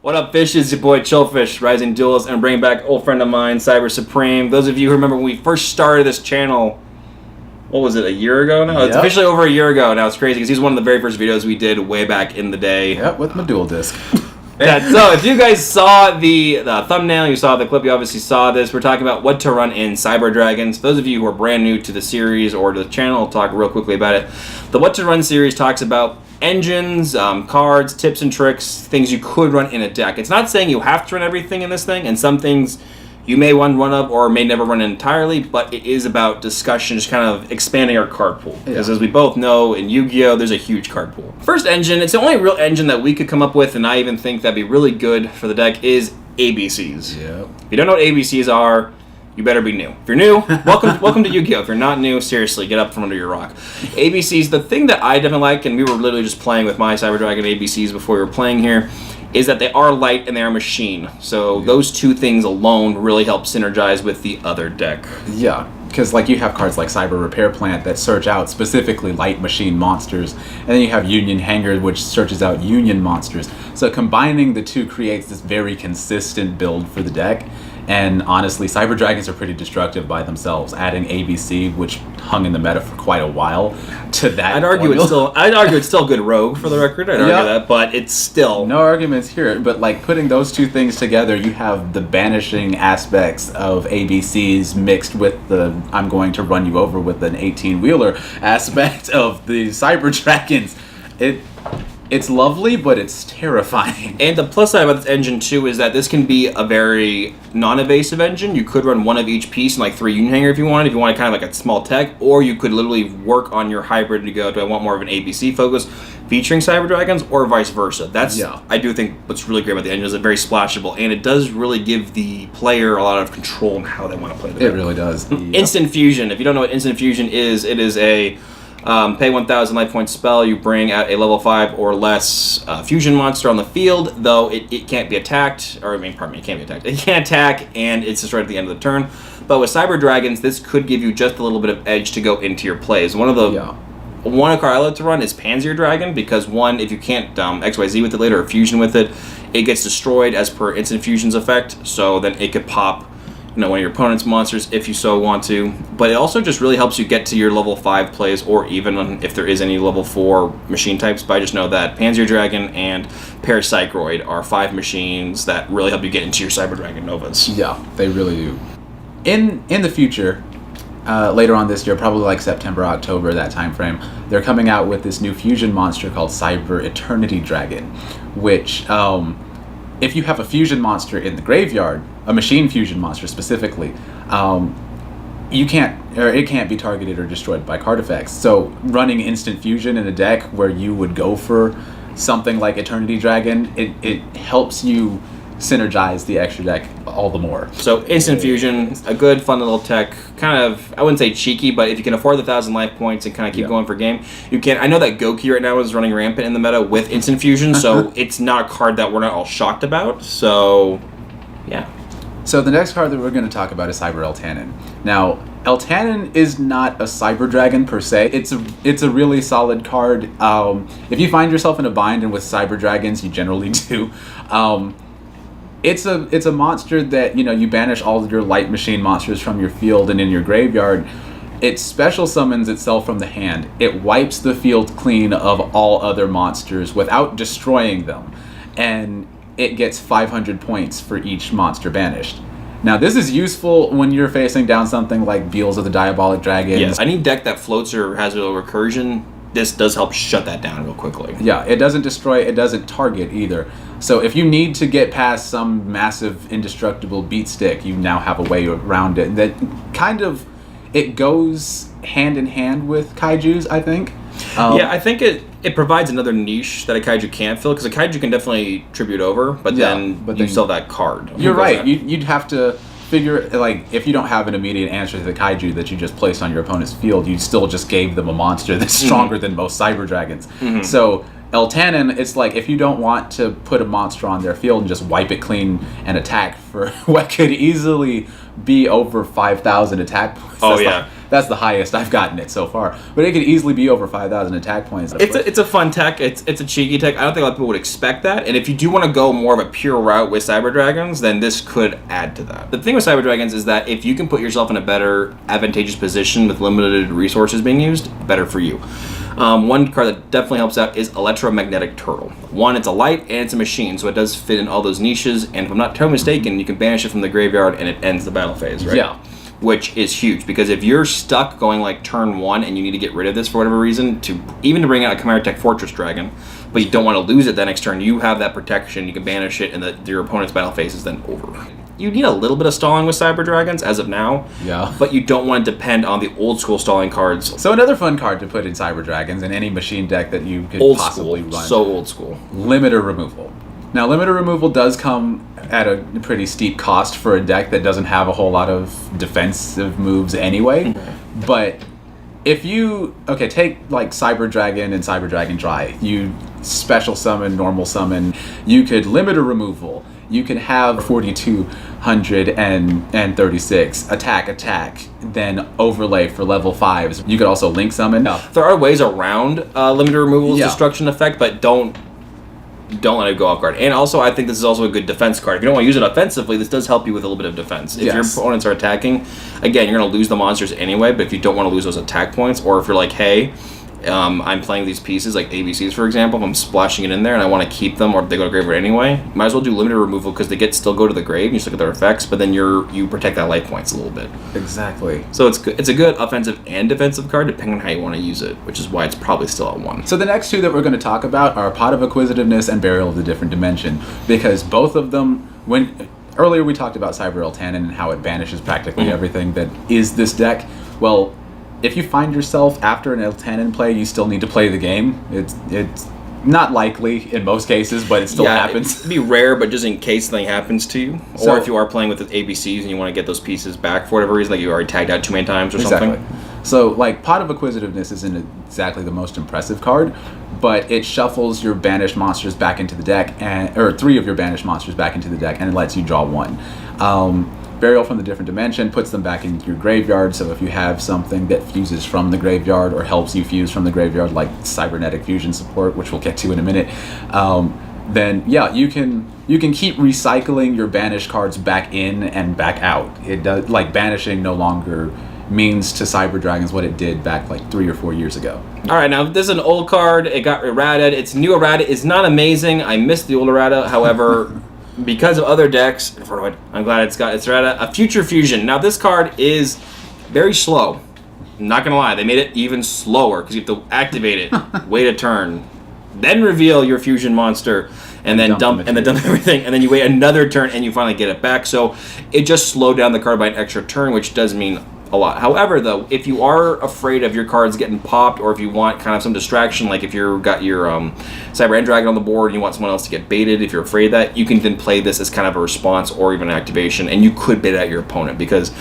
What up, fish? It's your boy Chillfish, Rising Duelist, and I'm bringing back old friend of mine, Cyber Supreme. Those of you who remember when we first started this channel, what was it, a year ago now? Yep. It's officially over a year ago now. It's crazy because he's one of the very first videos we did way back in the day. Yep, with my dual disc. Yeah, so if you guys saw the thumbnail, you saw the clip, you obviously saw this. We're talking about what to run in Cyber Dragons. Those of you who are brand new to the series or to the channel, I'll talk real quickly about it. The What to Run series talks about engines, cards, tips and tricks, things you could run in a deck. It's not saying you have to run everything in this thing, and some things you may want one of or may never run entirely, but it is about discussion, just kind of expanding our card pool. Because as we both know, in Yu-Gi-Oh, there's a huge card pool. First engine, it's the only real engine that we could come up with, and I even think that'd be really good for the deck, is ABCs. Yep. If you don't know what ABCs are, you better be new. If you're new, welcome to Yu-Gi-Oh! If you're not new, seriously, get up from under your rock. ABCs, the thing that I definitely like, and we were literally just playing with my Cyber Dragon ABCs before we were playing here, is that they are light and they are machine. So those two things alone really help synergize with the other deck. Yeah, because like you have cards like Cyber Repair Plant that search out specifically light machine monsters, and then you have Union Hanger, which searches out Union monsters. So combining the two creates this very consistent build for the deck. And honestly, Cyber Dragons are pretty destructive by themselves. Adding ABC, which hung in the meta for quite a while, to that I'd argue it's still good rogue for the record. I'd argue that, but it's still no arguments here. But like putting those two things together, you have the banishing aspects of ABCs mixed with the I'm going to run you over with an 18-wheeler aspect of the Cyber Dragons. It's lovely, but it's terrifying. And the plus side about this engine, too, is that this can be a very non-evasive engine. You could run one of each piece and like 3 Union Hanger if you wanted kind of like a small tech, or you could literally work on your hybrid to go, do I want more of an ABC focus featuring Cyber Dragons, or vice versa. I do think what's really great about the engine is it's very splashable, and it does really give the player a lot of control in how they want to play the deck. It really does. Instant Fusion. If you don't know what Instant Fusion is, it is a pay 1,000 life point spell. You bring out a level 5 or less fusion monster on the field, though it can't be attacked. Or, it can't be attacked. It can't attack, and it's just right at the end of the turn. But with Cyber Dragons, this could give you just a little bit of edge to go into your plays. One card I like to run is Panzer Dragon, because one, if you can't XYZ with it later or fusion with it, it gets destroyed as per Instant Fusion's effect, so then it could pop one of your opponent's monsters if you so want to. But it also just really helps you get to your level 5 plays, or even if there is any level 4 machine types. But I just know that Panzer Dragon and Parapsychroid are 5 machines that really help you get into your Cyber Dragon Novas. Yeah, they really do. In the future, later on this year, probably like September, October, that time frame, they're coming out with this new fusion monster called Cyber Eternity Dragon, which if you have a fusion monster in the graveyard, a machine fusion monster specifically, it can't be targeted or destroyed by card effects. So running instant fusion in a deck where you would go for something like Eternity Dragon, it helps you synergize the extra deck all the more. So instant fusion, a good fun little tech, kind of, I wouldn't say cheeky, but if you can afford the 1,000 life points and kind of keep going for game, you can. I know that Goki right now is running rampant in the meta with instant fusion, so it's not a card that we're not all shocked about. So yeah. So the next card that we're going to talk about is Cyber Tannen. Now, Tannen is not a Cyber Dragon per se. It's a really solid card. If you find yourself in a bind and with Cyber Dragons, you generally do. It's a monster that, you banish all of your light machine monsters from your field and in your graveyard. It special summons itself from the hand. It wipes the field clean of all other monsters without destroying them. And it gets 500 points for each monster banished. Now, this is useful when you're facing down something like Beals of the Diabolic Dragons. Yes, any deck that floats or has a little recursion, this does help shut that down real quickly. Yeah, it doesn't destroy, it doesn't target either. So if you need to get past some massive indestructible beat stick, you now have a way around it. That kind of, it goes hand in hand with kaijus, I think. I think it provides another niche that a kaiju can't fill, because a kaiju can definitely tribute over, but then you still have that card. You're right. You'd have to figure, like, if you don't have an immediate answer to the kaiju that you just placed on your opponent's field, you still just gave them a monster that's stronger than most Cyber Dragons. So Tannen, it's like, if you don't want to put a monster on their field and just wipe it clean and attack for what could easily be over 5,000 attack points. That's the highest I've gotten it so far. But it could easily be over 5,000 attack points. It's a fun tech. It's a cheeky tech. I don't think a lot of people would expect that. And if you do want to go more of a pure route with Cyber Dragons, then this could add to that. The thing with Cyber Dragons is that if you can put yourself in a better advantageous position with limited resources being used, better for you. One card that definitely helps out is Electromagnetic Turtle. One, it's a light and it's a machine, so it does fit in all those niches. And if I'm not totally mistaken, you can banish it from the graveyard and it ends the battle phase, right? Yeah. Which is huge, because if you're stuck going like turn 1 and you need to get rid of this for whatever reason, to bring out a Chimera Tech Fortress Dragon, but you don't want to lose it the next turn, you have that protection, you can banish it, and your opponent's battle phase is then over. You need a little bit of stalling with Cyber Dragons as of now, but you don't want to depend on the old school stalling cards. So another fun card to put in Cyber Dragons in any machine deck that you could possibly run. So old school. Limiter Removal. Now, limiter removal does come at a pretty steep cost for a deck that doesn't have a whole lot of defensive moves anyway. But if you, take like Cyber Dragon and Cyber Dragon Dry, you special summon, normal summon, you could limiter removal, you can have 4,236 attack, then overlay for level 5s. You could also link summon. There are ways around limiter removal's destruction effect, but don't let it go off guard. And also, I think this is also a good defense card. If you don't want to use it offensively, this does help you with a little bit of defense. If your opponents are attacking, again, you're going to lose the monsters anyway, but if you don't want to lose those attack points, or if you're like, hey, I'm playing these pieces, like ABCs, for example, if I'm splashing it in there and I want to keep them, or if they go to graveyard anyway, might as well do limited removal, because they still go to the grave, and you still get their effects, but then you protect that life points a little bit. Exactly. So it's good. It's a good offensive and defensive card, depending on how you want to use it, which is why it's probably still at 1. So the next two that we're going to talk about are Pot of Acquisitiveness and Burial of the Different Dimension, because both of them, earlier we talked about Cyber Tannen and how it banishes practically everything that is this deck. Well, if you find yourself after an Tannen play, you still need to play the game. It's not likely in most cases, but it still happens. It'd be rare, but just in case something happens to you, or if you are playing with the ABCs and you want to get those pieces back for whatever reason, like you already tagged out too many times or something. So, like, Pot of Acquisitiveness isn't exactly the most impressive card, but it shuffles your banished monsters back into the deck, or 3 of your banished monsters back into the deck, and it lets you draw 1. Burial from the Different Dimension puts them back into your graveyard, so if you have something that fuses from the graveyard or helps you fuse from the graveyard, like Cybernetic Fusion support, which we'll get to in a minute, then you can keep recycling your banished cards back in and back out. It does, like, banishing no longer means to Cyber Dragons what it did back like 3 or 4 years ago. Alright, now this is an old card. It got errated. Its new errata is not amazing. I missed the old errata, however, because of other decks, I'm glad it's got its errata. A Future Fusion. Now this card is very slow. I'm not gonna lie, they made it even slower because you have to activate it, wait a turn, then reveal your fusion monster, and then dump everything, and then you wait another turn and you finally get it back. So it just slowed down the card by an extra turn, which does mean a lot. However, though, if you are afraid of your cards getting popped, or if you want kind of some distraction, like if you've got your Cyber End Dragon on the board and you want someone else to get baited, if you're afraid of that, you can then play this as kind of a response or even an activation, and you could bait out your opponent, because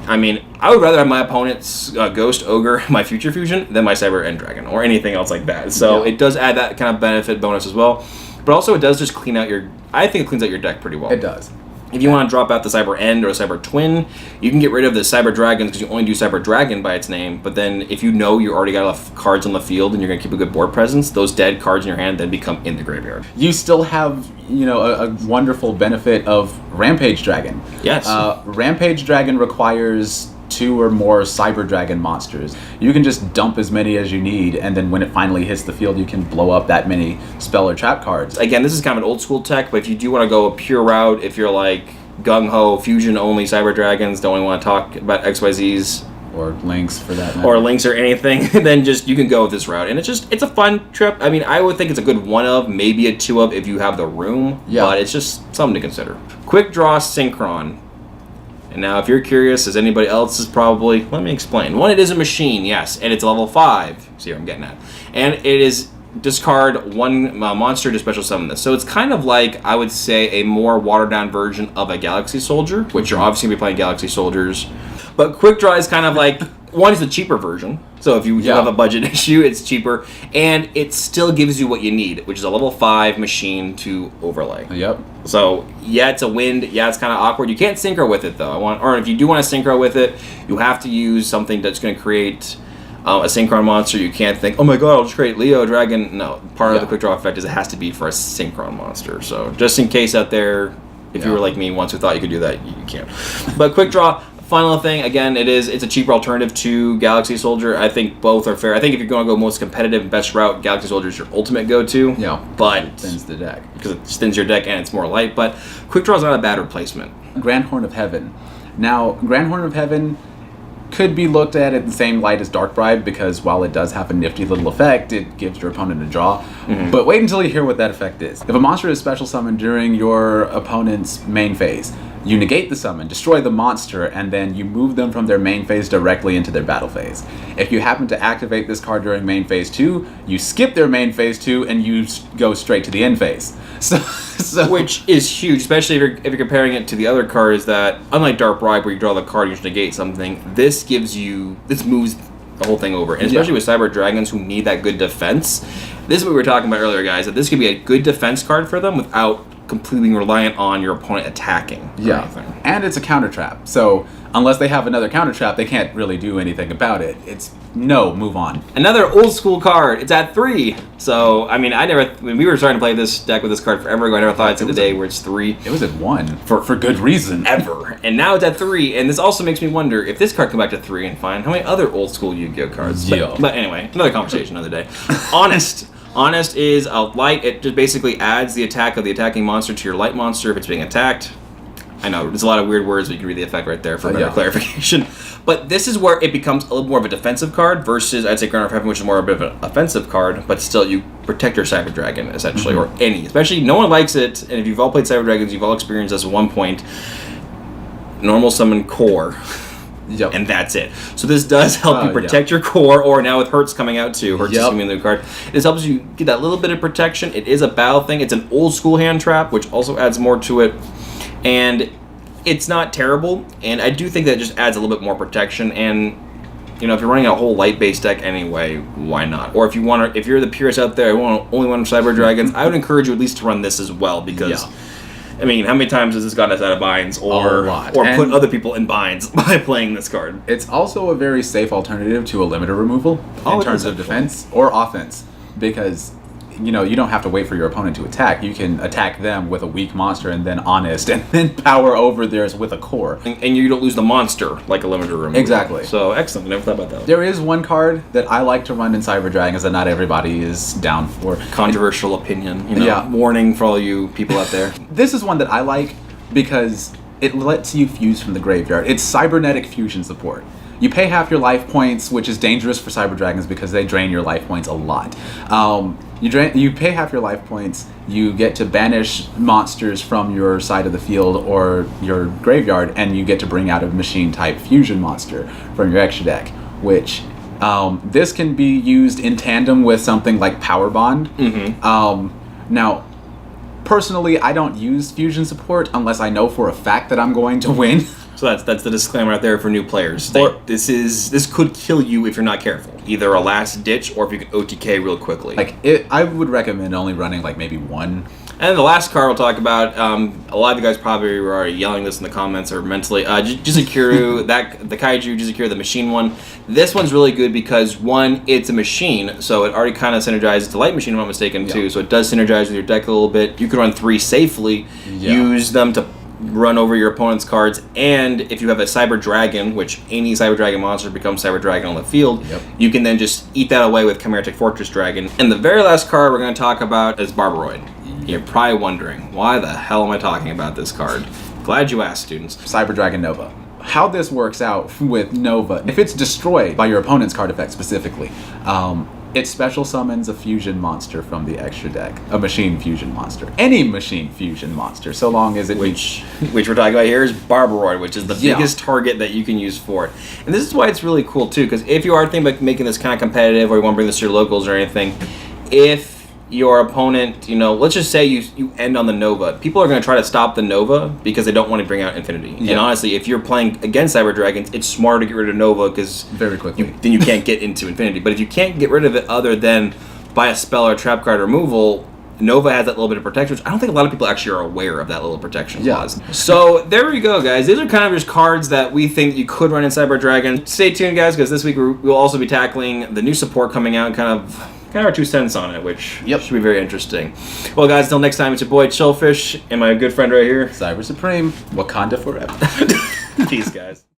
I mean, I would rather have my opponent's Ghost Ogre, my Future Fusion, than my Cyber End Dragon or anything else like that. So it does add that kind of benefit bonus as well. But also it does just clean out I think it cleans out your deck pretty well. It does. If you want to drop out the Cyber End or Cyber Twin, you can get rid of the Cyber Dragons because you only do Cyber Dragon by its name. But then if you know you already got enough cards on the field and you're going to keep a good board presence, those dead cards in your hand then become in the graveyard. You still have, a wonderful benefit of Rampage Dragon. Yes. Rampage Dragon requires 2 or more Cyber Dragon monsters. You can just dump as many as you need, and then when it finally hits the field, you can blow up that many spell or trap cards. Again, this is kind of an old school tech, but if you do want to go a pure route, if you're like gung-ho, fusion only Cyber Dragons, don't want to talk about XYZs, or links for that matter. Or links or anything, then you can go with this route. And it's a fun trip. I mean, I would think it's a good 1 of, maybe a 2 of if you have the room, but it's just something to consider. Quickdraw Synchron. And now, if you're curious, as anybody else is probably, let me explain. 1, it is a machine, yes, and it's level 5. See what I'm getting at. And it is discard 1 monster to special summon this. So it's kind of like, I would say, a more watered down version of a Galaxy Soldier, which you're obviously going to be playing Galaxy Soldiers. But Quickdraw is kind of like one is the cheaper version. So if you have a budget issue, it's cheaper, and it still gives you what you need, which is a level 5 machine to overlay. Yep. So yeah, it's a wind. Yeah, it's kind of awkward. You can't synchro with it though. Or if you do want to synchro with it, you have to use something that's going to create a synchron monster. You can't think, oh my god, I'll just create Leo Dragon. No, part of the quick draw effect is it has to be for a synchron monster. So just in case out there, if you were like me once who thought you could do that, you can't. But quick draw. Final thing, again, it's a cheaper alternative to Galaxy Soldier. I think both are fair. I think if you're going to go most competitive and best route, Galaxy Soldier is your ultimate go-to. Yeah, but it thins the deck. Because it thins your deck and it's more light. But Quick Draw is not a bad replacement. Grand Horn of Heaven. Now, Grand Horn of Heaven could be looked at in the same light as Dark Bribe, because while it does have a nifty little effect, it gives your opponent a draw. But wait until you hear what that effect is. If a monster is special summoned during your opponent's main phase, you negate the summon, destroy the monster, and then you move them from their main phase directly into their battle phase. If you happen to activate this card during main phase 2, you skip their main phase 2 and you go straight to the end phase. So which is huge, especially if you're comparing it to the other cards that, unlike Dark Bribe where you draw the card, you just negate something, this moves the whole thing over. And especially with Cyber Dragons who need that good defense. This is what we were talking about earlier, guys, that this could be a good defense card for them without completely reliant on your opponent attacking. And it's a counter trap. So unless they have another counter trap, they can't really do anything about it. It's no, move on. Another old school card. It's at 3. So I mean, when we were starting to play this deck with this card forever ago, I never thought it's at the day where it's 3. It was at 1 for good reason. Ever. And now it's at 3. And this also makes me wonder if this card come back to 3 and find how many other old school Yu-Gi-Oh cards. But anyway, another conversation another day. Honest is Outlight. It just basically adds the attack of the attacking monster to your light monster if it's being attacked. I know, there's a lot of weird words, but you can read the effect right there for better clarification. But this is where it becomes a little more of a defensive card versus, I'd say, Ground of Heaven, which is more of an offensive card, but still you protect your Cyber Dragon, essentially, or any. Especially, no one likes it, and if you've all played Cyber Dragons, you've all experienced this at one point, normal summon core. And that's it. So this does help you protect your core, or now with Hertz coming out too. Hertz is going to be a new card. This helps you get that little bit of protection. It is a battle thing. It's an old school hand trap, which also adds more to it. And it's not terrible. And I do think that it just adds a little bit more protection. And if you're running a whole light-based deck anyway, why not? Or if you're the purist out there, only want Cyber Dragons, I would encourage you at least to run this as well, because. I mean, how many times has this gotten us out of binds or put other people in binds by playing this card? It's also a very safe alternative to a limiter removal in terms of defense or offense, because you don't have to wait for your opponent to attack. You can attack them with a weak monster and then Honest, and then power over theirs with a core. And you don't lose the monster like a limiter removal. Exactly. So excellent. I never thought about that. There is one card that I like to run in Cyber Dragons that not everybody is down for. Controversial opinion. Warning for all you people out there. This is one that I like because it lets you fuse from the graveyard. It's cybernetic fusion support. You pay half your life points, which is dangerous for Cyber Dragons because they drain your life points a lot. You pay half your life points, you get to banish monsters from your side of the field or your graveyard, and you get to bring out a machine-type fusion monster from your extra deck, which this can be used in tandem with something like Power Bond. Now, personally, I don't use fusion support unless I know for a fact that I'm going to win. So that's the disclaimer out there for new players. This could kill you if you're not careful. Either a last ditch or if you can OTK real quickly. I would recommend only running maybe one. And the last card we'll talk about, a lot of you guys probably were already yelling this in the comments or mentally. Jizakuru, the Kaiju Jizakuru, the machine one. This one's really good because, one, it's a machine, so it already kind of synergizes to Light Machine, if I'm not mistaken, too. So it does synergize with your deck a little bit. You can run 3 safely, use them to run over your opponent's cards, and if you have a Cyber Dragon, which any Cyber Dragon monster becomes Cyber Dragon on the field, you can then just eat that away with Chimeritic Fortress Dragon. And the very last card we're going to talk about is Barbaroid. You're probably wondering, why the hell am I talking about this card? Glad you asked, students. Cyber Dragon Nova. How this works out with Nova, if it's destroyed by your opponent's card effect specifically, it special summons a fusion monster from the extra deck. A machine fusion monster. Any machine fusion monster, so long as it... Which we're talking about here is Barbaroid, which is the biggest target that you can use for it. And this is why it's really cool, too, because if you are thinking about making this kind of competitive, or you want to bring this to your locals or anything, if your opponent, you know, let's just say you end on the Nova. People are going to try to stop the Nova because they don't want to bring out Infinity. Yeah. And honestly, if you're playing against Cyber Dragons, it's smarter to get rid of Nova because very quickly. Then you can't get into Infinity. But if you can't get rid of it other than by a spell or trap card removal, Nova has that little bit of protection, which I don't think a lot of people actually are aware of that little protection clause. So there we go, guys. These are kind of just cards that we think you could run in Cyber Dragon. Stay tuned, guys, because this week we'll also be tackling the new support coming out, kind of our 2 cents on it, which should be very interesting. Well, guys, until next time, it's your boy Chillfish and my good friend right here, Cyber Supreme, Wakanda forever. Peace, guys.